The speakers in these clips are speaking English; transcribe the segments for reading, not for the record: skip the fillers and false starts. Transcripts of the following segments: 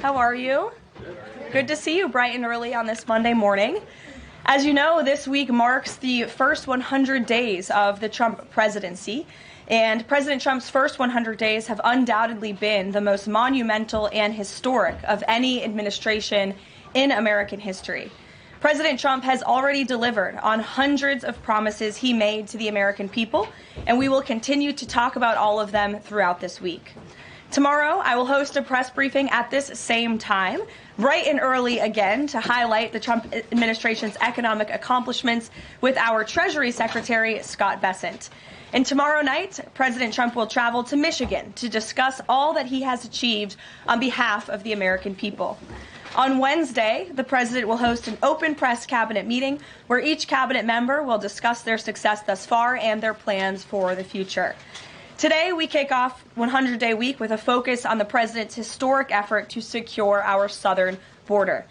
How are you? Good to see you bright and early on this Monday morning. As you know, this week marks the first 100 days of the Trump presidency, and President Trump's first 100 days have undoubtedly been the most monumental and historic of any administration in American history. President Trump has already delivered on hundreds of promises he made to the American people, and we will continue to talk about all of them throughout this week. Tomorrow, I will host a press briefing at this same time, bright and early again, to highlight the Trump administration's economic accomplishments with our Treasury Secretary, Scott Bessent. And tomorrow night, President Trump will travel to Michigan to discuss all that he has achieved on behalf of the American people. On Wednesday, the president will host an open press cabinet meeting where each cabinet member will discuss their success thus far and their plans for the future. Today, we kick off 100-day week with a focus on the president's historic effort to secure our southern border.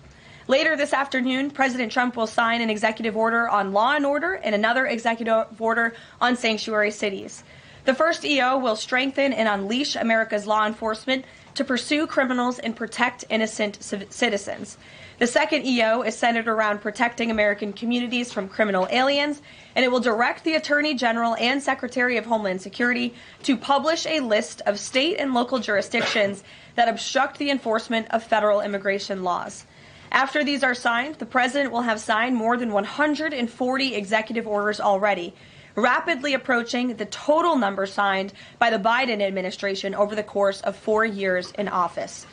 Later this afternoon, President Trump will sign an executive order on law and order and another executive order on sanctuary cities. The first EO will strengthen and unleash America's law enforcement to pursue criminals and protect innocent citizens. The second EO is centered around protecting American communities from criminal aliens, and it will direct the Attorney General and Secretary of Homeland Security to publish a list of state and local jurisdictions that obstruct the enforcement of federal immigration laws. After these are signed, the president will have signed more than 140 executive orders already, rapidly approaching the total number signed by the Biden administration over the course of 4 years in office.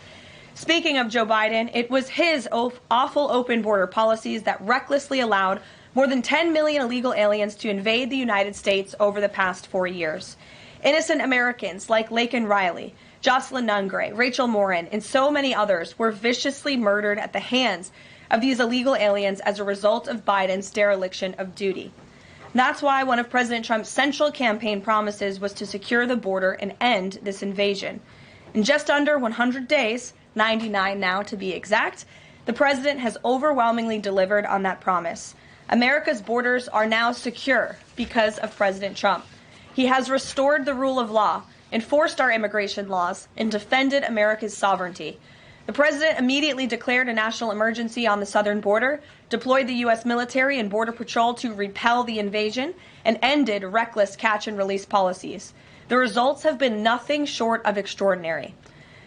Speaking of Joe Biden, it was his awful open border policies that recklessly allowed more than 10 million illegal aliens to invade the United States over the past 4 years. Innocent Americans like Laken Riley, Jocelyn Nungray, Rachel Morin, and so many others were viciously murdered at the hands of these illegal aliens as a result of Biden's dereliction of duty. That's why one of President Trump's central campaign promises was to secure the border and end this invasion. In just under 100 days, 99 now to be exact, the president has overwhelmingly delivered on that promise. America's borders are now secure because of President Trump. He has restored the rule of law, enforced our immigration laws, and defended America's sovereignty. The president immediately declared a national emergency on the southern border, deployed the U.S. military and Border Patrol to repel the invasion, and ended reckless catch-and-release policies. The results have been nothing short of extraordinary.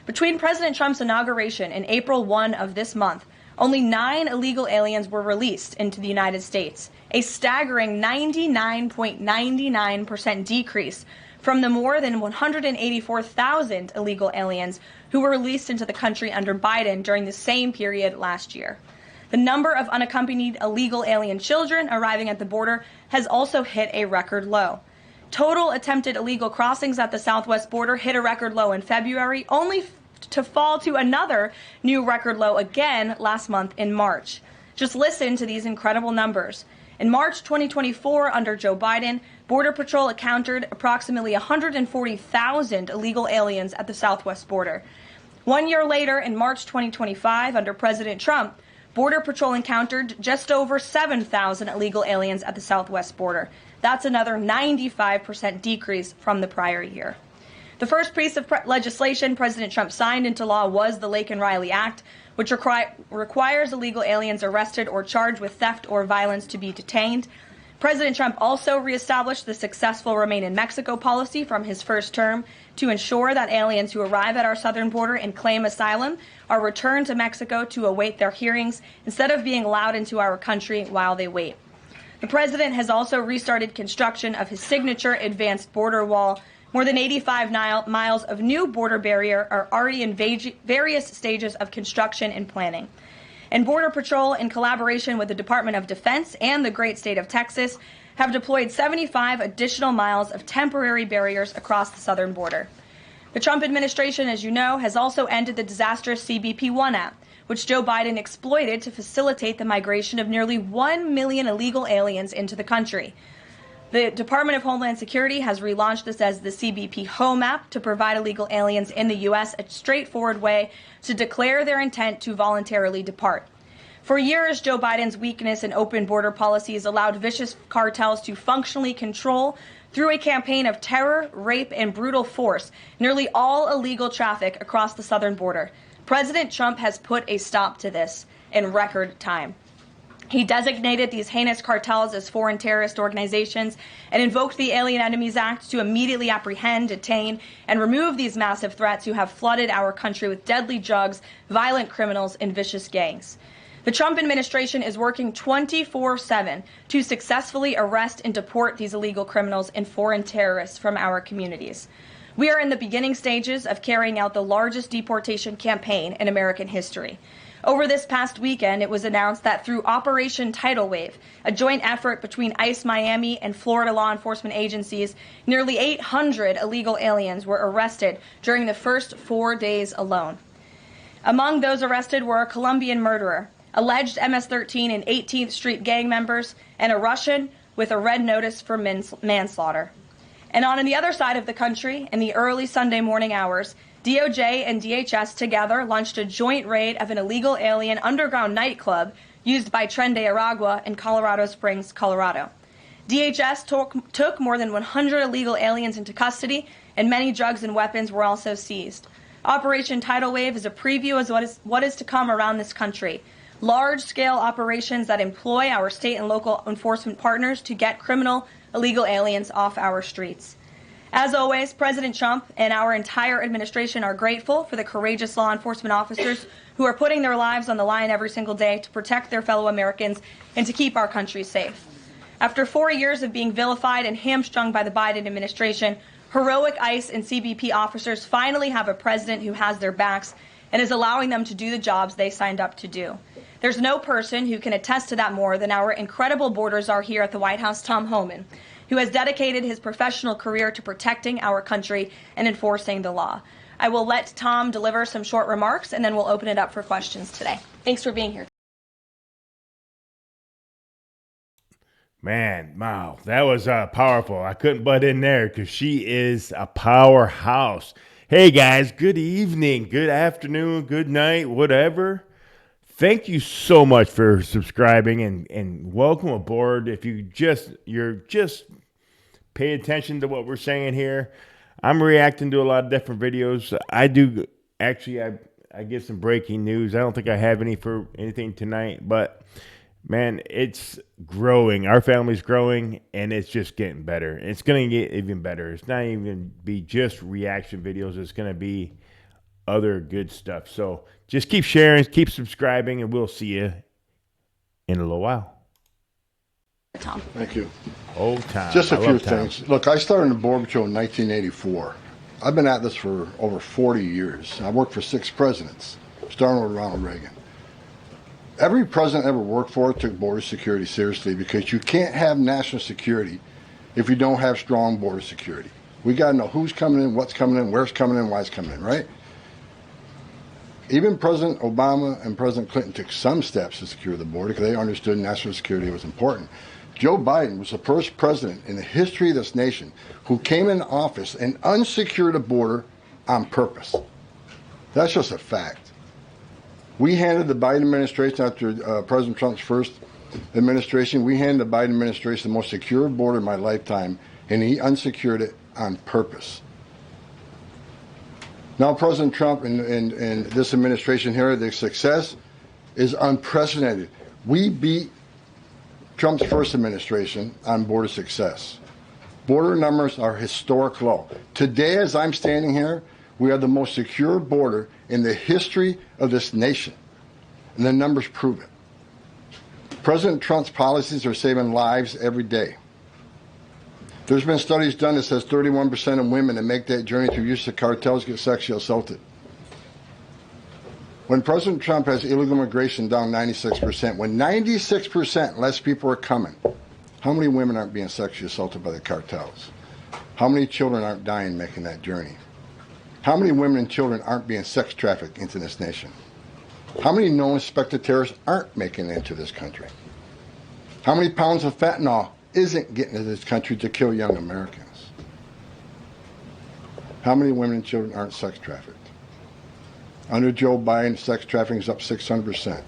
Between President Trump's inauguration and April 1 of this month, only 9 illegal aliens were released into the United States, a staggering 99.99% decrease from the more than 184,000 illegal aliens who were released into the country under Biden during the same period last year. The number of unaccompanied illegal alien children arriving at the border has also hit a record low. Total attempted illegal crossings at the southwest border hit a record low in February, only to fall to another new record low again last month in March. Just listen to these incredible numbers. In March 2024, under Joe Biden, Border Patrol encountered approximately 140,000 illegal aliens at the southwest border. 1 year later, in March 2025, under President Trump, Border Patrol encountered just over 7,000 illegal aliens at the southwest border. That's another 95% decrease from the prior year. The first piece of legislation President Trump signed into law was the Laken Riley Act, which requires illegal aliens arrested or charged with theft or violence to be detained. President Trump also reestablished the successful Remain in Mexico policy from his first term to ensure that aliens who arrive at our southern border and claim asylum are returned to Mexico to await their hearings instead of being allowed into our country while they wait. The president has also restarted construction of his signature advanced border wall. More than 85 miles of new border barrier are already in various stages of construction and planning. And Border Patrol, in collaboration with the Department of Defense and the great state of Texas, have deployed 75 additional miles of temporary barriers across the southern border. The Trump administration, as you know, has also ended the disastrous CBP-1 app, which Joe Biden exploited to facilitate the migration of nearly 1 million illegal aliens into the country. The Department of Homeland Security has relaunched this as the CBP Home app to provide illegal aliens in the U.S. a straightforward way to declare their intent to voluntarily depart. For years, Joe Biden's weakness in open border policies allowed vicious cartels to functionally control, through a campaign of terror, rape, and brutal force, nearly all illegal traffic across the southern border. President Trump has put a stop to this in record time. He designated these heinous cartels as foreign terrorist organizations and invoked the Alien Enemies Act to immediately apprehend, detain, and remove these massive threats who have flooded our country with deadly drugs, violent criminals, and vicious gangs. The Trump administration is working 24/7 to successfully arrest and deport these illegal criminals and foreign terrorists from our communities. We are in the beginning stages of carrying out the largest deportation campaign in American history. Over this past weekend, it was announced that through Operation Tidal Wave, a joint effort between ICE Miami and Florida law enforcement agencies, nearly 800 illegal aliens were arrested during the first 4 days alone. Among those arrested were a Colombian murderer, alleged MS-13 and 18th Street gang members, and a Russian with a red notice for manslaughter. And on the other side of the country, in the early Sunday morning hours, DOJ and DHS together launched a joint raid of an illegal alien underground nightclub used by Tren de Aragua in Colorado Springs, Colorado. DHS took more than 100 illegal aliens into custody, and many drugs and weapons were also seized. Operation Tidal Wave is a preview of what is to come around this country. Large-scale operations that employ our state and local enforcement partners to get criminal illegal aliens off our streets. As always, President Trump and our entire administration are grateful for the courageous law enforcement officers who are putting their lives on the line every single day to protect their fellow Americans and to keep our country safe. After 4 years of being vilified and hamstrung by the Biden administration, heroic ICE and CBP officers finally have a president who has their backs and is allowing them to do the jobs they signed up to do. There's no person who can attest to that more than our incredible border czar here at the White House, Tom Homan, who has dedicated his professional career to protecting our country and enforcing the law. I will let Tom deliver some short remarks, and then we'll open it up for questions today. Thanks for being here. Man, wow, that was powerful. I couldn't butt in there because she is a powerhouse. Hey, guys, good evening, good afternoon, good night, whatever. Thank you so much for subscribing and welcome aboard. If you're just pay attention to what we're saying here. I'm reacting to a lot of different videos. I get some breaking news. I don't think I have anything tonight, but man, it's growing. Our family's growing and it's just getting better. It's going to get even better. It's not even be just reaction videos. It's going to be other good stuff. So just keep sharing, keep subscribing, and we'll see you in a little while. Tom. Thank you. Old Tom. Just a few things. Look, I started in the Border Patrol in 1984. I've been at this for over 40 years. I worked for 6 presidents, starting with Ronald Reagan. Every president I ever worked for took border security seriously because you can't have national security if you don't have strong border security. We got to know who's coming in, what's coming in, where's coming in, why it's coming in, right? Even President Obama and President Clinton took some steps to secure the border because they understood national security was important. Joe Biden was the first president in the history of this nation who came in office and unsecured a border on purpose. That's just a fact. We handed the Biden administration, after President Trump's first administration, we handed the Biden administration the most secure border in my lifetime, and he unsecured it on purpose. Now President Trump and this administration here, the success is unprecedented. We beat Trump's first administration on border success. Border numbers are historic low. Today, as I'm standing here, we have the most secure border in the history of this nation. And the numbers prove it. President Trump's policies are saving lives every day. There's been studies done that says 31% of women that make that journey through use of cartels get sexually assaulted. When President Trump has illegal immigration down 96%, when 96% less people are coming, how many women aren't being sexually assaulted by the cartels? How many children aren't dying making that journey? How many women and children aren't being sex trafficked into this nation? How many known suspected terrorists aren't making it into this country? How many pounds of fentanyl isn't getting into this country to kill young Americans? How many women and children aren't sex trafficked? Under Joe Biden, sex trafficking is up 600%.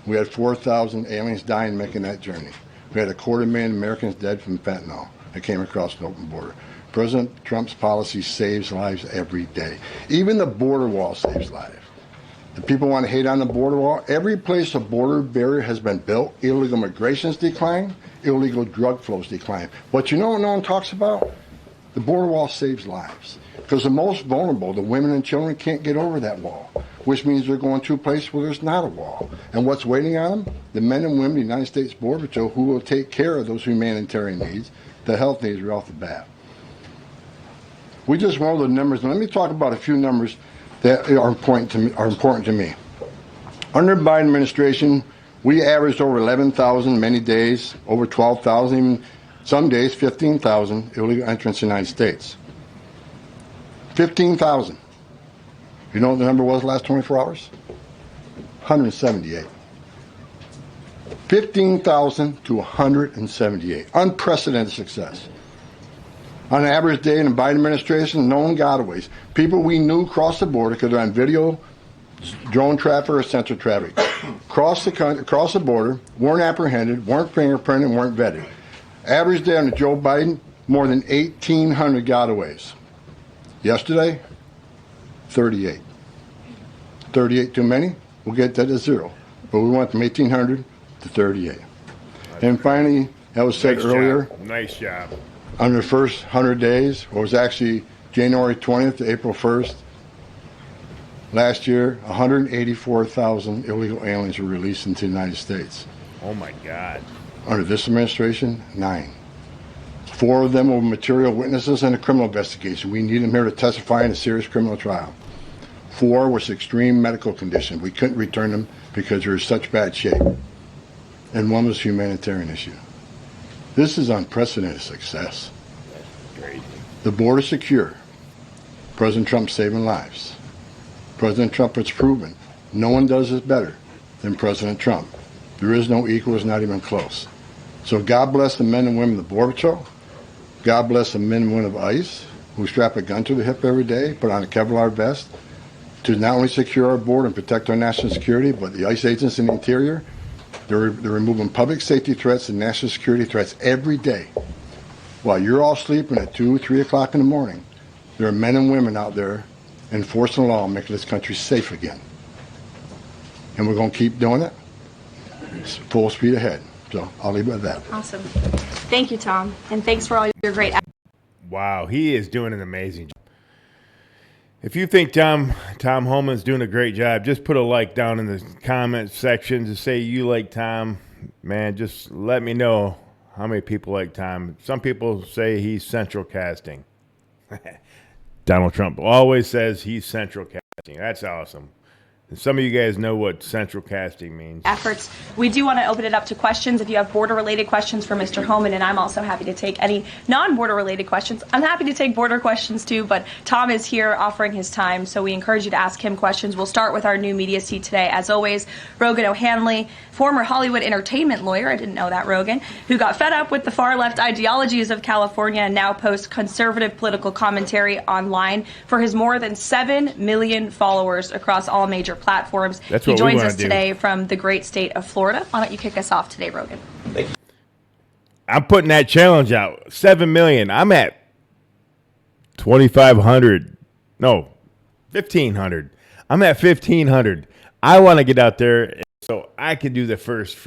We had 4,000 aliens dying making that journey. We had 250,000 Americans dead from fentanyl that came across an open border. President Trump's policy saves lives every day. Even the border wall saves lives. The people want to hate on the border wall. Every place a border barrier has been built, illegal migration's declined, illegal drug flows decline. But you know what no one talks about? The border wall saves lives. Because the most vulnerable, the women and children, can't get over that wall, which means they're going to a place where there's not a wall. And what's waiting on them? The men and women of the United States Border Patrol who will take care of those humanitarian needs, the health needs right off the bat. We just rolled the numbers. And let me talk about a few numbers that are important to me. Under the Biden administration, we averaged over 11,000 many days, over 12,000, even some days 15,000 illegal entrants in the United States. 15,000. You know what the number was the last 24 hours? 178. 15,000 to 178. Unprecedented success. On an average day in the Biden administration, known gotaways. People we knew crossed the border because they're on video, drone traffic, or sensor traffic. Crossed the border, weren't apprehended, weren't fingerprinted, weren't vetted. Average day under Joe Biden, more than 1,800 gotaways. Yesterday, 38. 38 too many? We'll get that to 0. But we went from 1,800 to 38. And finally, that was said earlier. Nice job. Under the first 100 days, or it was actually January 20th to April 1st, last year, 184,000 illegal aliens were released into the United States. Oh, my God. Under this administration, 9. 4 of them were material witnesses in a criminal investigation. We need them here to testify in a serious criminal trial. 4 was extreme medical condition. We couldn't return them because they were in such bad shape. And 1 was a humanitarian issue. This is unprecedented success. Great. The border secure. President Trump saving lives. President Trump has proven no one does this better than President Trump. There is no equal, it's not even close. So God bless the men and women of the Border Patrol. God bless the men and women of ICE who strap a gun to their hip every day, put on a Kevlar vest to not only secure our border and protect our national security, but the ICE agents in the interior, they're removing public safety threats and national security threats every day. While you're all sleeping at 2, 3 o'clock in the morning, there are men and women out there enforcing the law and making this country safe again. And we're going to keep doing it. It's full speed ahead. So I'll leave it at that. Awesome. Thank you, Tom. And thanks for all your great. Wow, he is doing an amazing job. If you think Tom Homan's doing a great job, just put a like down in the comment section to say you like Tom. Man, just let me know how many people like Tom. Some people say he's central casting. Donald Trump always says he's central casting. That's awesome. And some of you guys know what central casting means. Efforts. We do want to open it up to questions. If you have border-related questions for Mr. Homan, and I'm also happy to take any non-border-related questions. I'm happy to take border questions too, but Tom is here offering his time, so we encourage you to ask him questions. We'll start with our new media seat today. As always, Rogan O'Hanley, former Hollywood entertainment lawyer, I didn't know that, Rogan, who got fed up with the far-left ideologies of California and now posts conservative political commentary online for his more than 7 million followers across all major platforms. That's he what joins we wanna us do. today from the great state of Florida. Why don't you kick us off today, Rogan? Thank you. I'm putting that challenge out. 7 million. I'm at 2,500. No, 1,500. I'm at 1,500. I want to get out there so I can do the first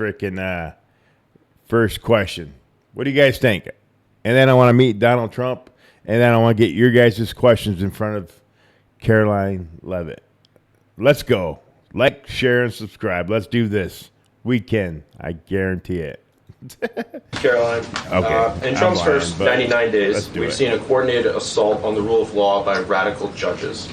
question. What do you guys think? And then I want to meet Donald Trump, and then I want to get your guys' questions in front of Karoline Leavitt. Let's go. Like, share, and subscribe. Let's do this. We can. I guarantee it. Karoline. Okay. In Trump's I'm lying, first but 99 let's days, do we've it. seen a coordinated assault on the rule of law by radical judges.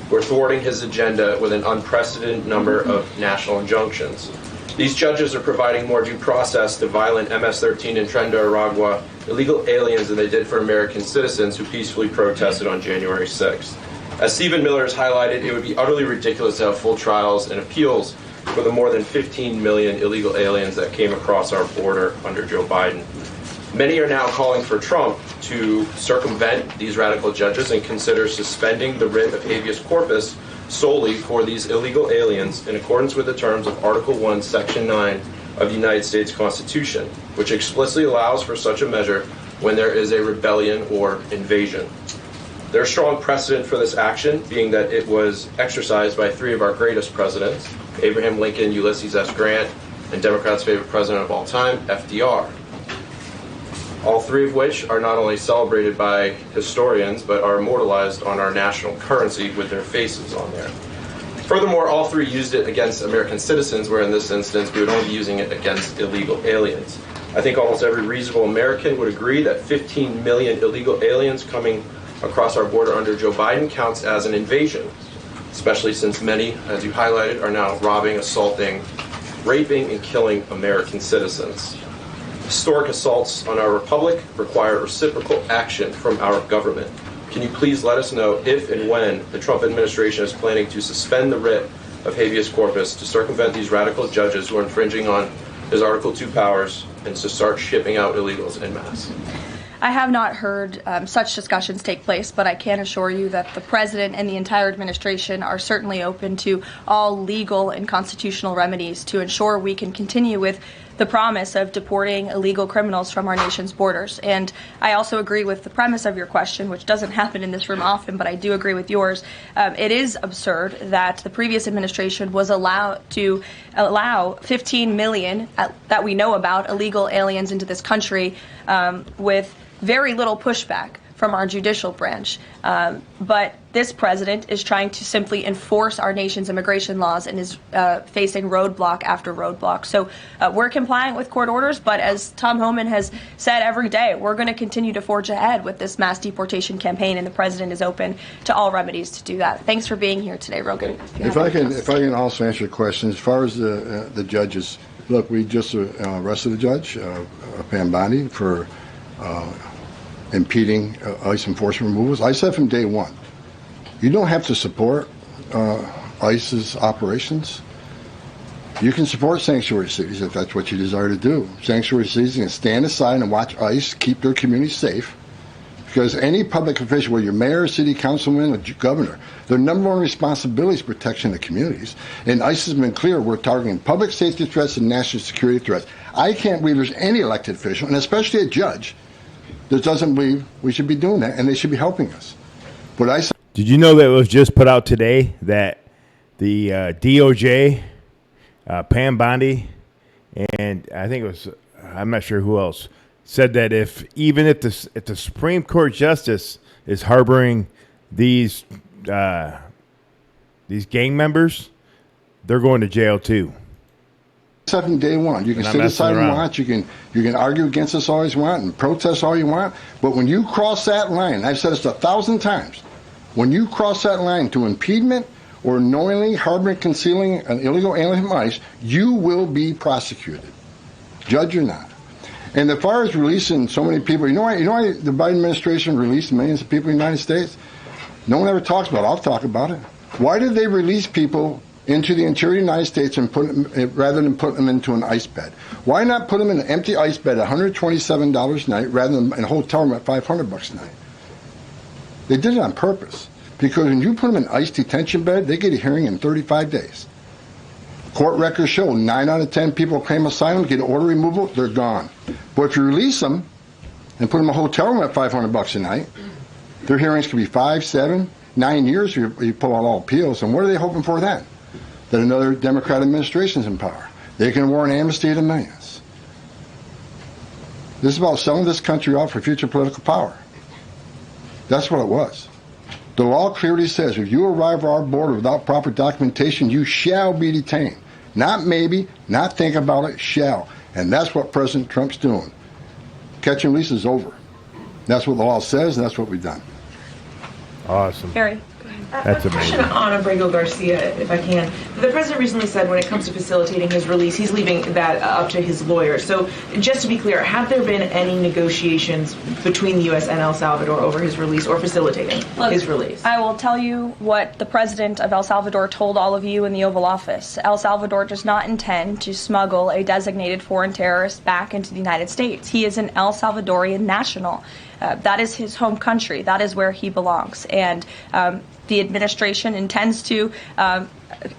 We're thwarting his agenda with an unprecedented number of national injunctions. These judges are providing more due process to violent MS-13 and Tren de Aragua illegal aliens than they did for American citizens who peacefully protested on January 6th. As Stephen Miller has highlighted, it would be utterly ridiculous to have full trials and appeals for the more than 15 million illegal aliens that came across our border under Joe Biden. Many are now calling for Trump to circumvent these radical judges and consider suspending the writ of habeas corpus solely for these illegal aliens in accordance with the terms of Article 1, Section 9 of the United States Constitution, which explicitly allows for such a measure when there is a rebellion or invasion. There's strong precedent for this action, being that it was exercised by three of our greatest presidents, Abraham Lincoln, Ulysses S. Grant, and Democrats' favorite president of all time, FDR. All three of which are not only celebrated by historians, but are immortalized on our national currency with their faces on there. Furthermore, all three used it against American citizens, where in this instance we would only be using it against illegal aliens. I think almost every reasonable American would agree that 15 million illegal aliens coming across our border under Joe Biden counts as an invasion, especially since many, as you highlighted, are now robbing, assaulting, raping, and killing American citizens. Historic assaults on our republic require reciprocal action from our government. Can you please let us know if and when the Trump administration is planning to suspend the writ of habeas corpus to circumvent these radical judges who are infringing on his Article 2 powers and to start shipping out illegals en masse? I have not heard such discussions take place, but I can assure you that the president and the entire administration are certainly open to all legal and constitutional remedies to ensure we can continue with the promise of deporting illegal criminals from our nation's borders. And I also agree with the premise of your question, which doesn't happen in this room often, but I do agree with yours. It is absurd that the previous administration was allowed to allow 15 million that we know about illegal aliens into this country with very little pushback from our judicial branch. But this president is trying to simply enforce our nation's immigration laws and is facing roadblock after roadblock. So we're complying with court orders, but as Tom Homan has said every day, we're going to continue to forge ahead with this mass deportation campaign, and the president is open to all remedies to do that. Thanks for being here today, Rogan. If I can also answer your question, as far as the judges, look, we just arrested a judge, Pam Bondi, for impeding ICE enforcement removals. I said from day one, you don't have to support ICE's operations. You can support sanctuary cities if that's what you desire to do. Sanctuary cities can stand aside and watch ICE keep their community safe, because any public official, whether you're mayor, city councilman, or governor, their number one responsibility is protection of communities. And ICE has been clear, we're targeting public safety threats and national security threats. I can't believe there's any elected official, and especially a judge, that doesn't believe we should be doing that, and they should be helping us. But did you know that it was just put out today that the DOJ, Pam Bondi, and I think it was, I'm not sure who else, said that if the Supreme Court justice is harboring these gang members, they're going to jail too. From day one, you can sit aside and watch. You can argue against us all you want and protest all you want. But when you cross that line, I've said this 1,000 times, when you cross that line to impediment or knowingly harboring, concealing an illegal alien from ICE, you will be prosecuted, judge or not. And as far as releasing so many people, you know why the Biden administration released millions of people in the United States? No one ever talks about it. I'll talk about it. Why did they release people into the interior of the United States and put them, rather than put them into an ice bed? Why not put them in an empty ice bed at $127 a night rather than in a hotel room at $500 a night? They did it on purpose, because when you put them in an ice detention bed, they get a hearing in 35 days. Court records show 9 out of 10 people claim asylum, get order removal, they're gone. But if you release them and put them in a hotel room at $500 a night, their hearings could be 5, 7, 9 years. You pull out all appeals, and what are they hoping for then? That another Democrat administration is in power. They can award an amnesty to millions. This is about selling this country off for future political power. That's what it was. The law clearly says if you arrive at our border without proper documentation, you shall be detained. Not maybe, not think about it, shall. And that's what President Trump's doing. Catch and release is over. That's what the law says, and that's what we've done. Awesome. Harry. That's a question on Abrego Garcia, if I can. The president recently said when it comes to facilitating his release, he's leaving that up to his lawyers. So just to be clear, have there been any negotiations between the U.S. and El Salvador over his release or facilitating his release? I will tell you what the president of El Salvador told all of you in the Oval Office. El Salvador does not intend to smuggle a designated foreign terrorist back into the United States. He is an El Salvadorian national. That is his home country. That is where he belongs. And the administration intends to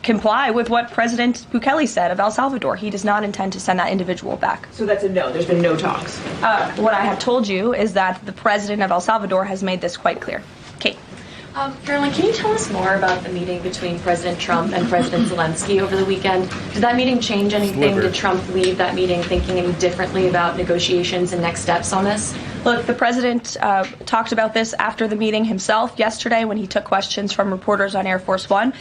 comply with what President Bukele said of El Salvador. He does not intend to send that individual back. So that's a no. There's been no talks. What I have told you is that the president of El Salvador has made this quite clear. Kate. Karoline, can you tell us more about the meeting between President Trump and President Zelensky over the weekend? Did that meeting change anything? Did Trump leave that meeting thinking any differently about negotiations and next steps on this? Look, the president talked about this after the meeting himself yesterday when he took questions from reporters on Air Force One.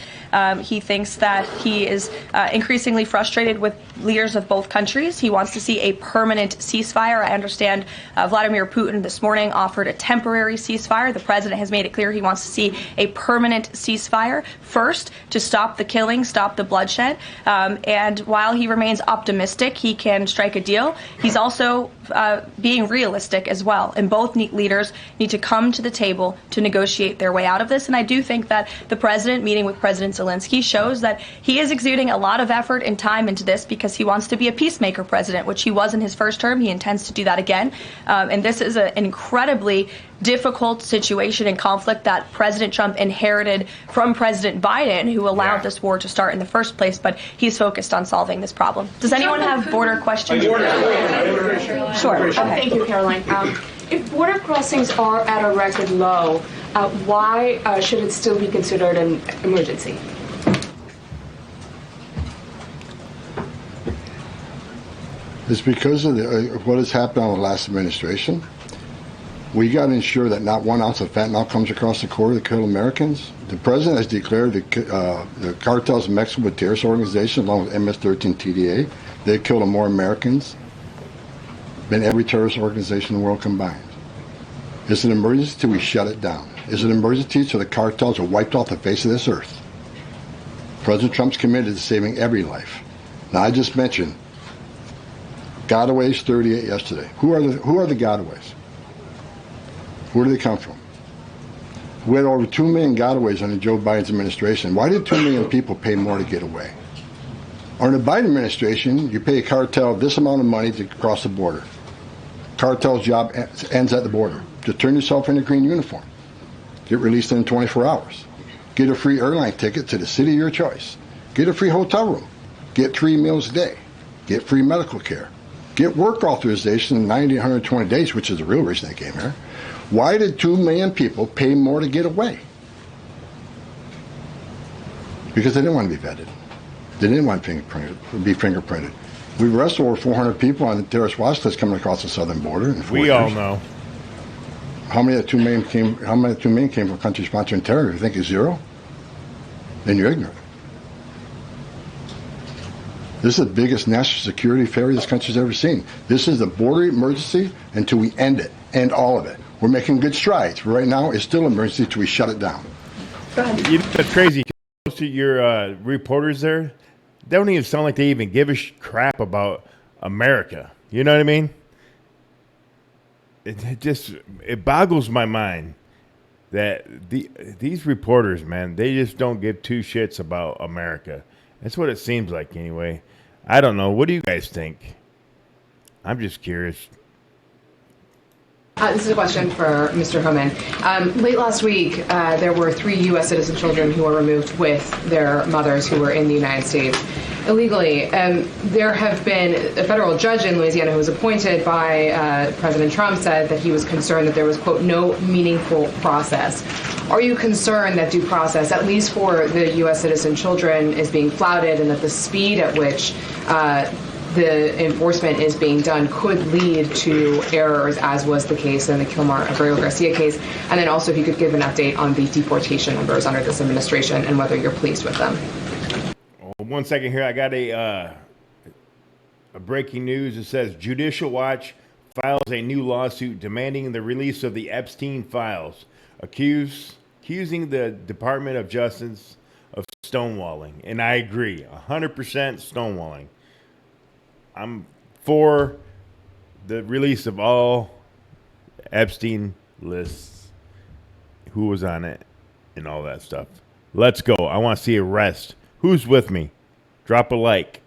He thinks that he is increasingly frustrated with leaders of both countries. He wants to see a permanent ceasefire. I understand Vladimir Putin this morning offered a temporary ceasefire. The president has made it clear he wants to see a permanent ceasefire first to stop the killing, stop the bloodshed. And while he remains optimistic he can strike a deal, he's also being realistic as well. And both leaders need to come to the table to negotiate their way out of this. And I do think that the president meeting with President Zelensky shows that he is exuding a lot of effort and time into this because he wants to be a peacemaker president, which he was in his first term. He intends to do that again. And this is an incredibly difficult situation and conflict that President Trump inherited from President Biden, who allowed this war to start in the first place, but he's focused on solving this problem. Does anyone have border questions? Sure. Okay. Thank you, Karoline. If border crossings are at a record low, why should it still be considered an emergency? It's because of what has happened on the last administration. We got to ensure that not 1 ounce of fentanyl comes across the border to kill Americans. The president has declared the cartels in Mexico a terrorist organization along with MS-13 TDA. They've killed more Americans than every terrorist organization in the world combined. It's an emergency till we shut it down. It's an emergency till the cartels are wiped off the face of this earth. President Trump's committed to saving every life. Now, I just mentioned gotaways, 38 yesterday. Who are the gotaways? Where do they come from? We had over 2 million gotaways under Joe Biden's administration. Why did 2 million people pay more to get away? Under the Biden administration, you pay a cartel this amount of money to cross the border. Cartel's job ends at the border. Just turn yourself in a green uniform. Get released in 24 hours. Get a free airline ticket to the city of your choice. Get a free hotel room. Get 3 meals a day. Get free medical care. Get work authorization in 90 to 120 days, which is the real reason they came here. Why did 2 million people pay more to get away? Because they didn't want to be vetted. They didn't want to be fingerprinted. We've arrested over 400 people on the terrorist watch list coming across the southern border. We all know. How many of the 2 million came? How many of the 2 million came from countries sponsoring terror? You think it's zero? Then you're ignorant. This is the biggest national security failure this country's ever seen. This is the border emergency until we end it, end all of it. We're making good strides, but right now it's still an emergency until we shut it down. Go ahead. You know what's crazy? Most of your reporters there, they don't even sound like they even give a crap about America. You know what I mean? It boggles my mind that these reporters, man, they just don't give two shits about America. That's what it seems like anyway. I don't know. What do you guys think? I'm just curious. This is a question for Mr. Homan. Late last week, there were 3 U.S. citizen children who were removed with their mothers who were in the United States illegally. There have been a federal judge in Louisiana who was appointed by President Trump said that he was concerned that there was, quote, no meaningful process. Are you concerned that due process, at least for the U.S. citizen children, is being flouted and that the speed at which the enforcement is being done could lead to errors, as was the case in the Kilmar-Abreu Garcia case? And then also if you could give an update on the deportation numbers under this administration and whether you're pleased with them. 1 second here. I got a breaking news. It says Judicial Watch files a new lawsuit demanding the release of the Epstein files, accusing the Department of Justice of stonewalling. And I agree, 100% stonewalling. I'm for the release of all Epstein lists, who was on it, and all that stuff. Let's go. I want to see arrest. Who's with me? Drop a like.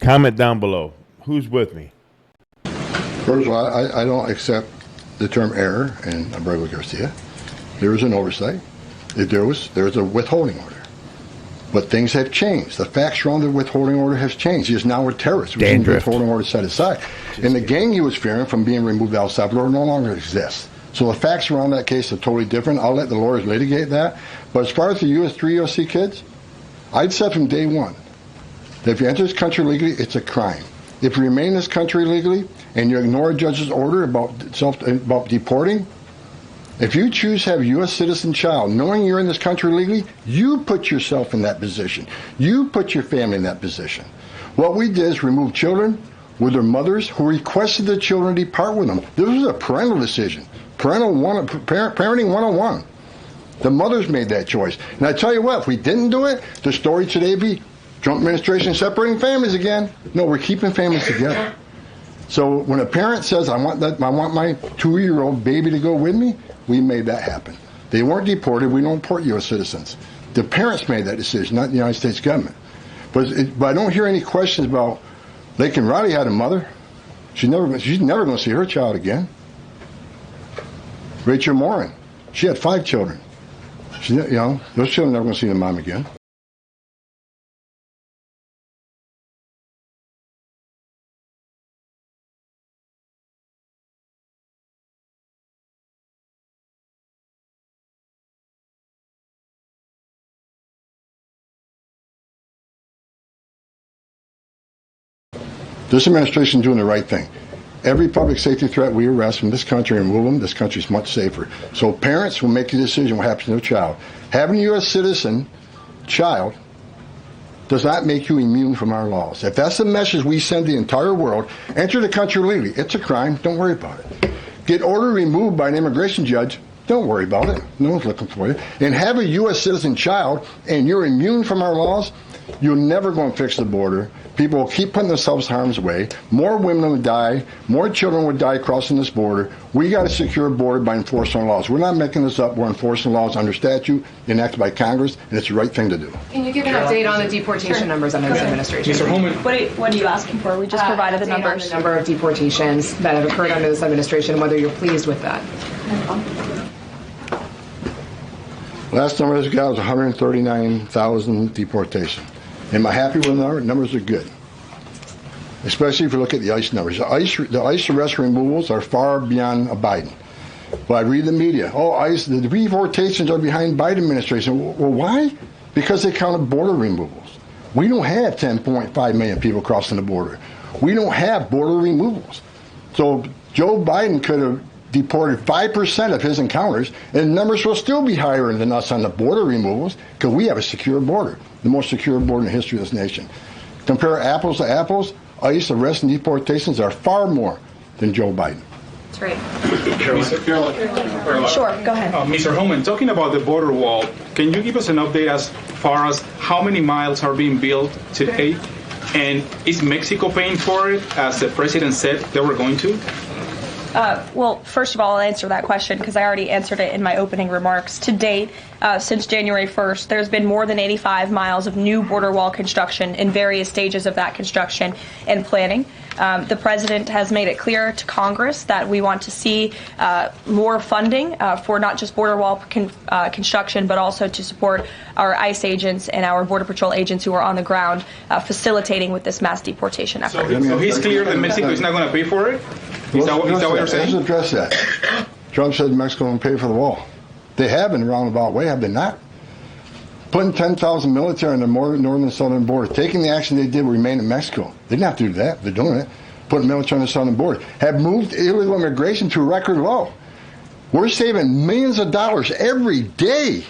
Comment down below. Who's with me? First of all, I don't accept the term error in Abreu Garcia. There was an oversight. There was a withholding order. But things have changed. The facts around the withholding order has changed. He is now a terrorist. The withholding order set aside. And the gang he was fearing from being removed to El Salvador no longer exists. So the facts around that case are totally different. I'll let the lawyers litigate that. But as far as the three USC kids, I'd said from day one that if you enter this country legally, it's a crime. If you remain in this country legally and you ignore a judge's order about deporting, if you choose to have a U.S. citizen child, knowing you're in this country legally, you put yourself in that position. You put your family in that position. What we did is remove children with their mothers who requested the children depart with them. This was a parental decision. Parenting 101. The mothers made that choice. And I tell you what, if we didn't do it, the story today would be Trump administration separating families again. No, we're keeping families together. So when a parent says, I want my 2-year-old baby to go with me, we made that happen. They weren't deported. We don't deport U.S. citizens. The parents made that decision, not the United States government. But I don't hear any questions about Laken Riley had a mother. She's never going to see her child again. Rachel Morin, she had 5 children. Those children are never going to see their mom again. This administration is doing the right thing. Every public safety threat we arrest from this country and remove them, this country is much safer. So parents will make a decision what happens to their child. Having a U.S. citizen child does not make you immune from our laws. If that's the message we send the entire world, enter the country legally. It's a crime. Don't worry about it. Get order removed by an immigration judge. Don't worry about it. No one's looking for you. And have a U.S. citizen child and you're immune from our laws, you're never going to fix the border. People will keep putting themselves in harm's way. More women would die. More children would die crossing this border. We got to secure a border by enforcing our laws. We're not making this up. We're enforcing laws under statute enacted by Congress, and it's the right thing to do. Can you give an update on the deportation numbers under this administration? Mr. Homan. What are you asking for? We just provided the numbers. On the number of deportations that have occurred under this administration, whether you're pleased with that. Last number I got was 139,000 deportations. Am I happy with the number? Numbers are good, especially if you look at the ICE numbers. The ICE arrest removals are far beyond Biden. But I read the media. Oh, ICE, the deportations are behind Biden administration. Well, why? Because they counted border removals. We don't have 10.5 million people crossing the border. We don't have border removals. So Joe Biden could have deported 5% of his encounters, and the numbers will still be higher than us on the border removals because we have a secure border, the most secure border in the history of this nation. Compare apples to apples, ICE arrests and deportations are far more than Joe Biden. That's right. Caroline. Sure, go ahead. Mr. Homan, talking about the border wall, can you give us an update as far as how many miles are being built today? And is Mexico paying for it, as the president said they were going to? Well, first of all, I'll answer that question because I already answered it in my opening remarks. To date, since January 1st, there's been more than 85 miles of new border wall construction in various stages of that construction and planning. The president has made it clear to Congress that we want to see more funding for not just border wall construction, but also to support our ICE agents and our Border Patrol agents who are on the ground facilitating with this mass deportation effort. So he's clear that Mexico is not going to pay for it? Is that what you're saying? Let's address that. Trump said Mexico won't pay for the wall. They have in a roundabout way, have they not? Putting 10,000 military on the northern and southern border, taking the action they did, remain in Mexico. They didn't have to do that. They're doing it. Putting military on the southern border. Have moved illegal immigration to a record low. We're saving millions of dollars every day.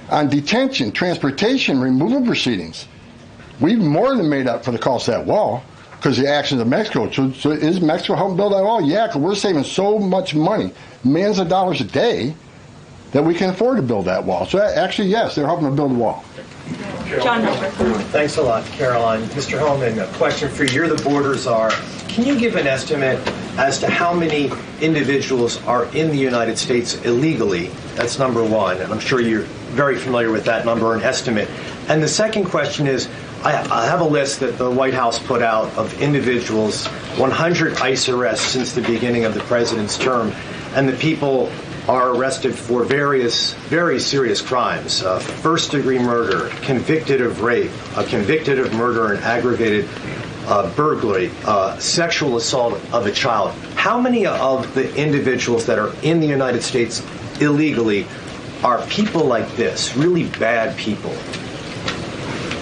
On detention, transportation, removal proceedings, we've more than made up for the cost of that wall because of the actions of Mexico. So is Mexico helping build that wall? Yeah, because we're saving so much money, millions of dollars a day, that we can afford to build that wall. So actually, yes, they're helping to build the wall. John. Thanks a lot, Caroline. Mr. Homan, a question for you. You're the border czar. Can you give an estimate as to how many individuals are in the United States illegally? That's number one, and I'm sure you're very familiar with that number, an estimate. And the second question is, I have a list that the White House put out of individuals, 100 ICE arrests since the beginning of the president's term, and the people are arrested for various very serious crimes: first-degree murder, convicted of rape, convicted of murder and aggravated burglary, sexual assault of a child. How many of the individuals that are in the United States illegally are people like this, really bad people?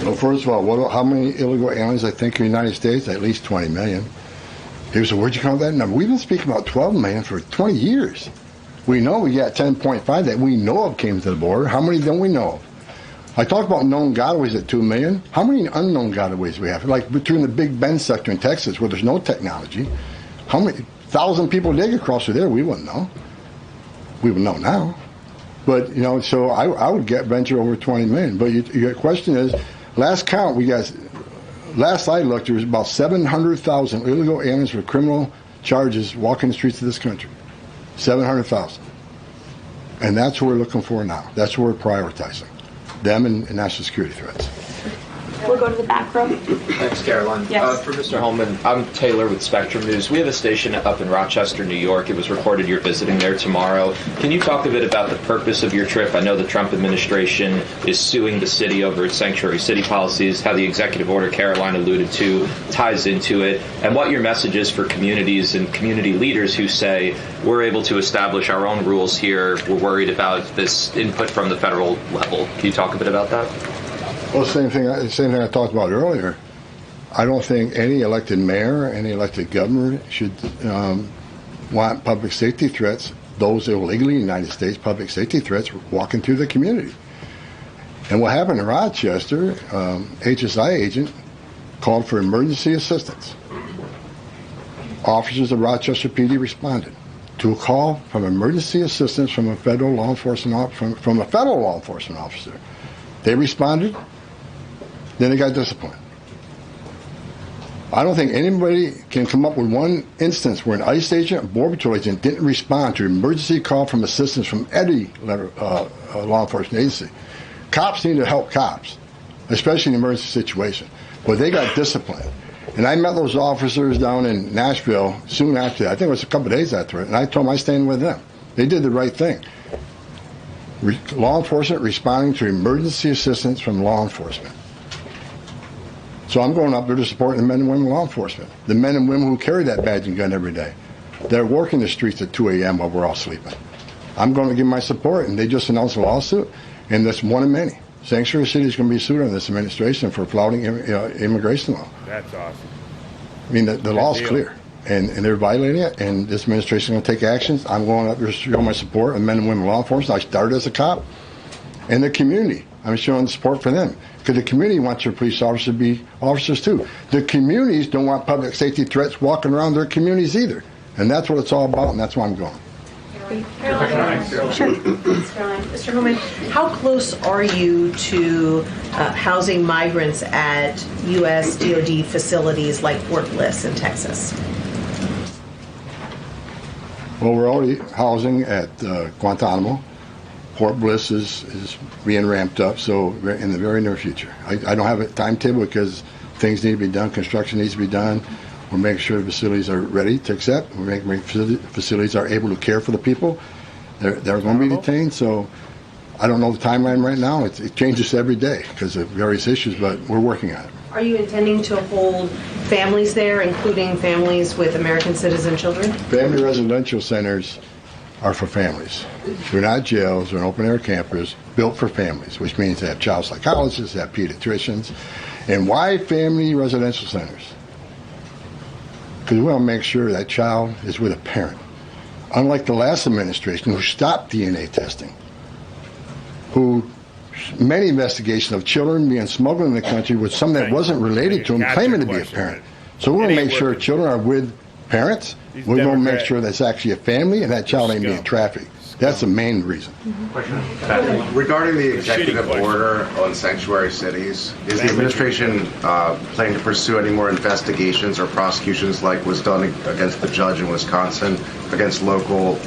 Well, first of all, how many illegal aliens I think in the United States? At least 20 million. He said, where'd you come up with that number? We've been speaking about 12 million for 20 years. We know we got 10.5 that we know of came to the border. How many don't we know of? I talked about known gotaways at 2 million. How many unknown gotaways we have? Like between the Big Bend sector in Texas where there's no technology, how many 1,000 people did get across through there? We wouldn't know. We would know now. But, you know, so I would venture over 20 million. But your question is, last count, last I looked, there was about 700,000 illegal aliens with criminal charges walking the streets of this country. 700,000. And that's what we're looking for now. That's what we're prioritizing. Them and national security threats. We'll go to the back row. Thanks, Karoline. Yes. For Mr. Homan, I'm Taylor with Spectrum News. We have a station up in Rochester, New York. It was reported you're visiting there tomorrow. Can you talk a bit about the purpose of your trip? I know the Trump administration is suing the city over its sanctuary city policies, how the executive order Karoline alluded to ties into it, and what your message is for communities and community leaders who say, we're able to establish our own rules here, we're worried about this input from the federal level. Can you talk a bit about that? Well, same thing I talked about earlier. I don't think any elected mayor, any elected governor should want public safety threats, those illegally in the United States, public safety threats, walking through the community. And what happened in Rochester, HSI agent called for emergency assistance. Officers of Rochester PD responded to a call from emergency assistance from a federal law enforcement from a federal law enforcement officer. They responded. Then they got disciplined. I don't think anybody can come up with one instance where an ICE agent, a Border Patrol agent, didn't respond to an emergency call from assistance from any law enforcement agency. Cops need to help cops, especially in an emergency situation. But they got disciplined. And I met those officers down in Nashville soon after that. I think it was a couple of days after it. And I told them I stand with them. They did the right thing. Law enforcement responding to emergency assistance from law enforcement. So I'm going up there to support the men and women of law enforcement, the men and women who carry that badge and gun every day. They're working the streets at 2 a.m. while we're all sleeping. I'm going to give my support, and they just announced a lawsuit, and that's one of many. Sanctuary City is going to be sued on this administration for flouting immigration law. That's awesome. I mean, the law's clear, and they're violating it, and this administration is going to take actions. I'm going up there to show my support of men and women of law enforcement. I started as a cop, and the community. I'm showing support for them. Because the community wants their police officers to be officers too. The communities don't want public safety threats walking around their communities either. And that's what it's all about, and that's why I'm going. Caroline. Sure. Mr. Homan, how close are you to housing migrants at U.S. DoD facilities like Fort Bliss in Texas? Well, we're already housing at Guantanamo. Fort Bliss is being ramped up, so in the very near future. I don't have a timetable because things need to be done, construction needs to be done. We're making sure the facilities are ready to accept. We're making facilities are able to care for the people. They're going to be detained, so I don't know the timeline right now. It changes every day because of various issues, but we're working on it. Are you intending to hold families there, including families with American citizen children? Family residential centers are for families. They're not jails, they're open-air campers built for families, which means they have child psychologists, they have pediatricians. And why family residential centers? Because we want to make sure that child is with a parent. Unlike the last administration who stopped DNA testing, many investigations of children being smuggled in the country with some that wasn't related to them claiming to be a parent. So we want to make sure children are with parents. We're going to make sure that's actually a family and that child ain't being trafficked. That's the main reason. Regarding the executive order on sanctuary cities, is the administration planning to pursue any more investigations or prosecutions like was done against the judge in Wisconsin against local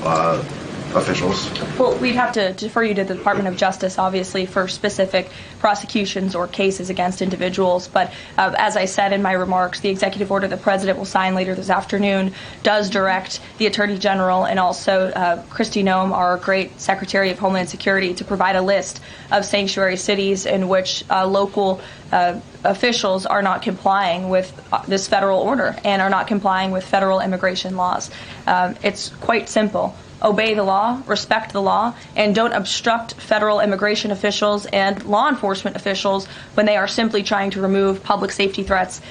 officials? Well, we'd have to defer you to the Department of Justice, obviously, for specific prosecutions or cases against individuals. But as I said in my remarks, the executive order the President will sign later this afternoon does direct the Attorney General and also Kristi Noem, our great Secretary of Homeland Security, to provide a list of sanctuary cities in which local officials are not complying with this federal order and are not complying with federal immigration laws. It's quite simple. Obey the law, respect the law, and don't obstruct federal immigration officials and law enforcement officials when they are simply trying to remove public safety threats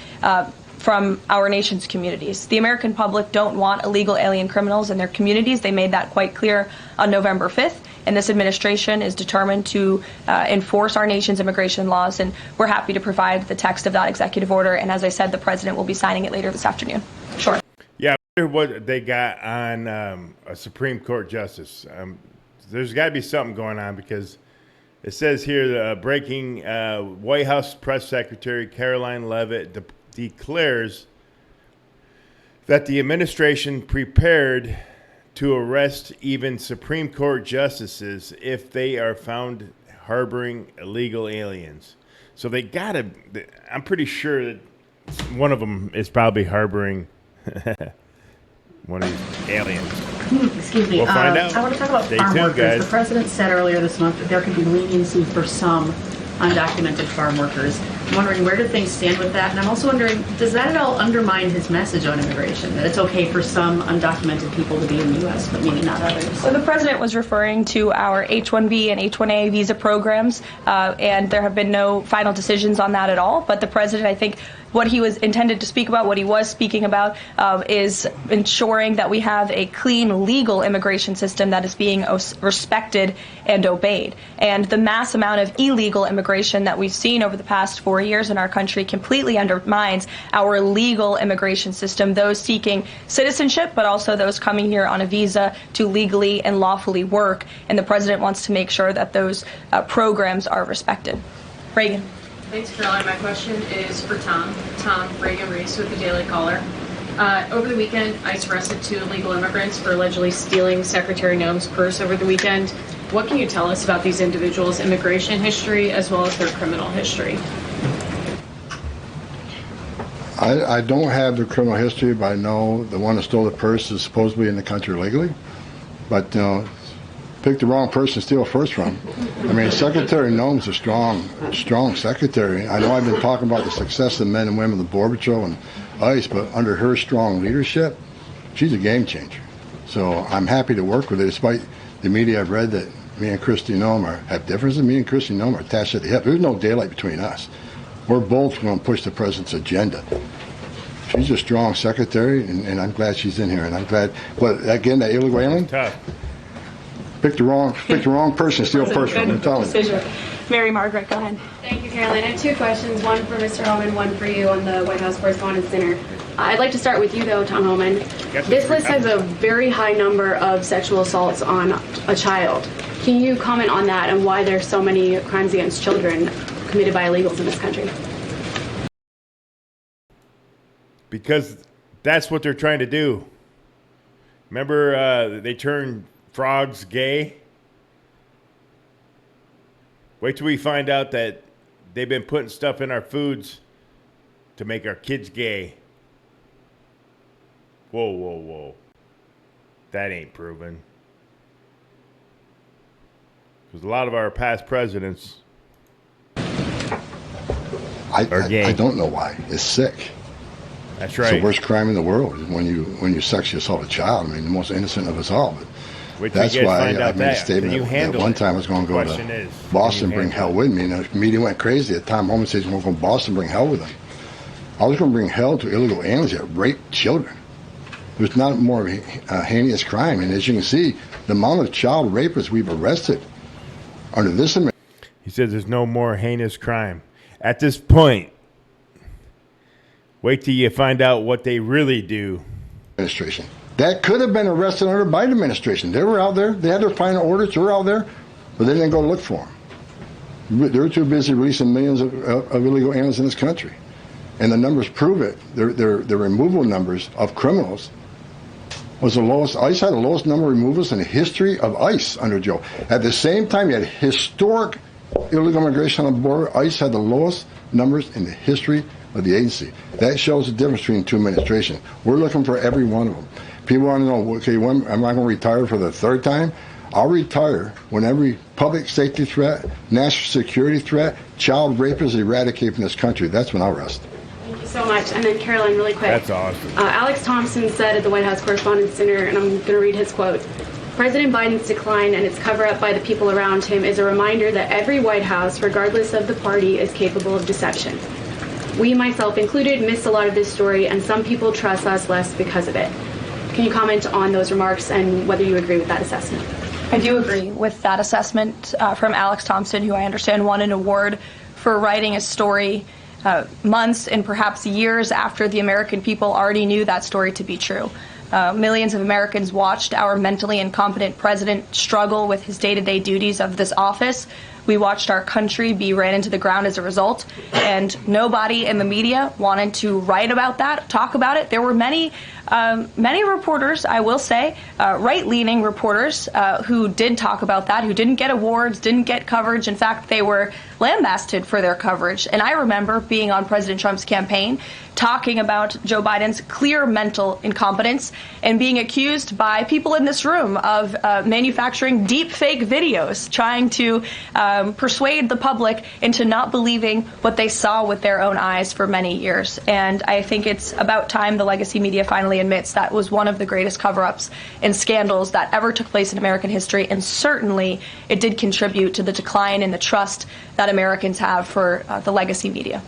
from our nation's communities. The American public don't want illegal alien criminals in their communities. They made that quite clear on November 5th, and this administration is determined to enforce our nation's immigration laws, and we're happy to provide the text of that executive order, and as I said, the President will be signing it later this afternoon. Sure. What they got on a Supreme Court justice. There's got to be something going on because it says here breaking White House Press Secretary Karoline Leavitt declares that the administration prepared to arrest even Supreme Court justices if they are found harboring illegal aliens. So they got to, I'm pretty sure that one of them is probably harboring one of these aliens. Excuse me. We'll find out. I want to talk about farm workers. Guys. The president said earlier this month that there could be leniency for some undocumented farm workers. I'm wondering, where do things stand with that? And I'm also wondering, does that at all undermine his message on immigration, that it's okay for some undocumented people to be in the U.S., but maybe not others? So the president was referring to our H-1B and H-1A visa programs, and there have been no final decisions on that at all. But the president, I think, what he was intended to speak about, what he was speaking about, is ensuring that we have a clean, legal immigration system that is being respected and obeyed. And the mass amount of illegal immigration that we've seen over the past 4 years in our country completely undermines our legal immigration system, those seeking citizenship, but also those coming here on a visa to legally and lawfully work. And the president wants to make sure that those programs are respected. Reagan. Thanks, Caroline. My question is for Tom. Tom, Reagan Reese with the Daily Caller. Over the weekend, ICE arrested 2 illegal immigrants for allegedly stealing Secretary Noem's purse over the weekend. What can you tell us about these individuals' immigration history as well as their criminal history? I don't have the criminal history, but I know the one that stole the purse is supposedly in the country legally. But, pick the wrong person to steal first from. I mean, Secretary Noem's a strong secretary. I know I've been talking about the success of the men and women of the Border Patrol and ICE, but under her strong leadership, she's a game changer. So I'm happy to work with her, despite the media I've read that me and Kristi Noem have differences. Me and Kristi Noem are attached at the hip. There's no daylight between us. We're both going to push the president's agenda. She's a strong secretary, and I'm glad she's in here. And I'm glad, but again, that illegal alien, pick the wrong person, steal first from. I'm telling you. Mary Margaret, go ahead. Thank you, Caroline. I have 2 questions, one for Mr. Homan, one for you on the White House Correspondents' Dinner. I'd like to start with you, though, Tom Homan. This list has a very high number of sexual assaults on a child. Can you comment on that and why there's so many crimes against children committed by illegals in this country? Because that's what they're trying to do. Remember, they turned frogs gay? Wait till we find out that they've been putting stuff in our foods to make our kids gay. Whoa. That ain't proven. Because a lot of our past presidents are gay. I don't know why. It's sick. That's right. It's the worst crime in the world is when you sexually assault a child. I mean, the most innocent of us all. But that's why I made a statement that one time I was going to go to Boston, bring hell with me. And the media went crazy. At Tom Homan says, we're going to go to Boston, bring hell with them. I was going to bring hell to illegal aliens that rape children. There's not more of a heinous crime. And as you can see, the amount of child rapists we've arrested under this administration. He says there's no more heinous crime. At this point, wait till you find out what they really do. Administration. that could have been arrested under the Biden administration. They were out there. They had their final orders. They were out there, but they didn't go look for them. They were too busy releasing millions of illegal aliens in this country. And the numbers prove it. The removal numbers of criminals was the lowest. ICE had the lowest number of removals in the history of ICE under Joe. At the same time, you had historic illegal immigration on the border. ICE had the lowest numbers in the history of the agency. That shows the difference between two administrations. We're looking for every one of them. People want to know, okay, when am I going to retire for the third time? I'll retire when every public safety threat, national security threat, child rape is eradicated from this country. That's when I'll rest. Thank you so much. And then Karoline, really quick. That's awesome. Alex Thompson said at the White House Correspondents' Dinner, and I'm going to read his quote, "President Biden's decline and its cover-up by the people around him is a reminder that every White House, regardless of the party, is capable of deception. We, myself included, missed a lot of this story, and some people trust us less because of it." Can you comment on those remarks and whether you agree with that assessment? I do agree with that assessment from Alex Thompson, who I understand won an award for writing a story months and perhaps years after the American people already knew that story to be true. Millions of Americans watched our mentally incompetent president struggle with his day-to-day duties of this office. We watched our country be ran into the ground as a result, and nobody in the media wanted to write about that, talk about it. There were many reporters, I will say, right-leaning reporters who did talk about that, who didn't get awards, didn't get coverage. In fact, they were lambasted for their coverage. And I remember being on President Trump's campaign, talking about Joe Biden's clear mental incompetence and being accused by people in this room of manufacturing deep fake videos, trying to persuade the public into not believing what they saw with their own eyes for many years. And I think it's about time the legacy media finally admits that was one of the greatest cover-ups and scandals that ever took place in American history, and certainly it did contribute to the decline in the trust that Americans have for the legacy media.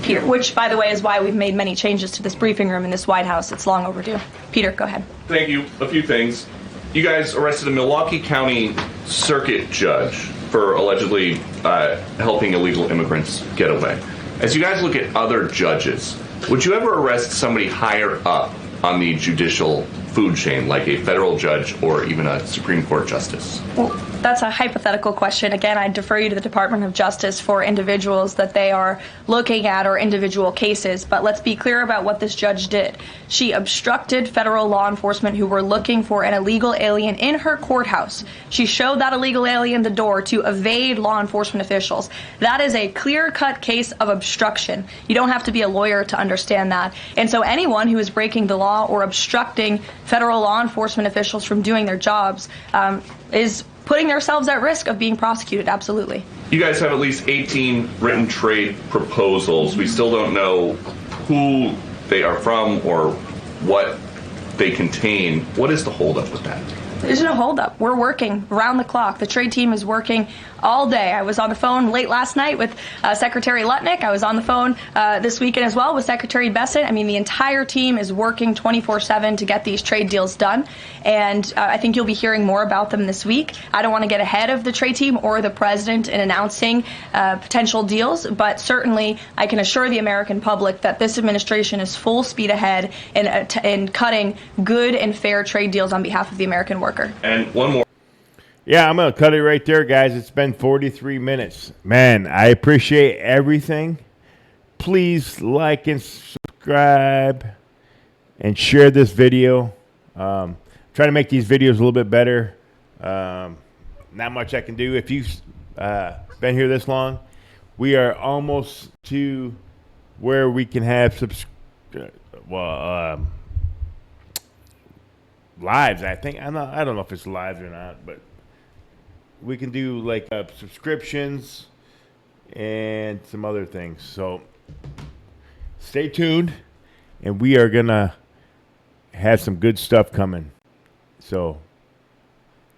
Peter, which, by the way, is why we've made many changes to this briefing room in this White House. It's long overdue. Peter, go ahead. Thank you. A few things. You guys arrested a Milwaukee County circuit judge for allegedly helping illegal immigrants get away. As you guys look at other judges, would you ever arrest somebody higher up on the judicial food chain, like a federal judge or even a Supreme Court justice? Well, that's a hypothetical question. Again, I defer you to the Department of Justice for individuals that they are looking at or individual cases. But let's be clear about what this judge did. She obstructed federal law enforcement who were looking for an illegal alien in her courthouse. She showed that illegal alien the door to evade law enforcement officials. That is a clear-cut case of obstruction. You don't have to be a lawyer to understand that. And so anyone who is breaking the law or obstructing federal law enforcement officials from doing their jobs is putting themselves at risk of being prosecuted, absolutely. You guys have at least 18 written trade proposals. We still don't know who they are from or what they contain. What is the holdup with that? There's no holdup. We're working around the clock. The trade team is working all day. I was on the phone late last night with Secretary Lutnick. I was on the phone this weekend as well with Secretary Bessent. I mean, the entire team is working 24/7 to get these trade deals done. And I think you'll be hearing more about them this week. I don't want to get ahead of the trade team or the president in announcing potential deals, but certainly I can assure the American public that this administration is full speed ahead in cutting good and fair trade deals on behalf of the American worker. And one more. Yeah, I'm going to cut it right there, guys. It's been 43 minutes. Man, I appreciate everything. Please like and subscribe and share this video. Try to make these videos a little bit better. Not much I can do. If you've been here this long, we are almost to where we can have lives, I think. I don't know if it's lives or not, but we can do like subscriptions and some other things. So stay tuned, and we are gonna have some good stuff coming. So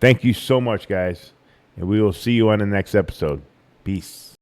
thank you so much, guys, and we will see you on the next episode. Peace.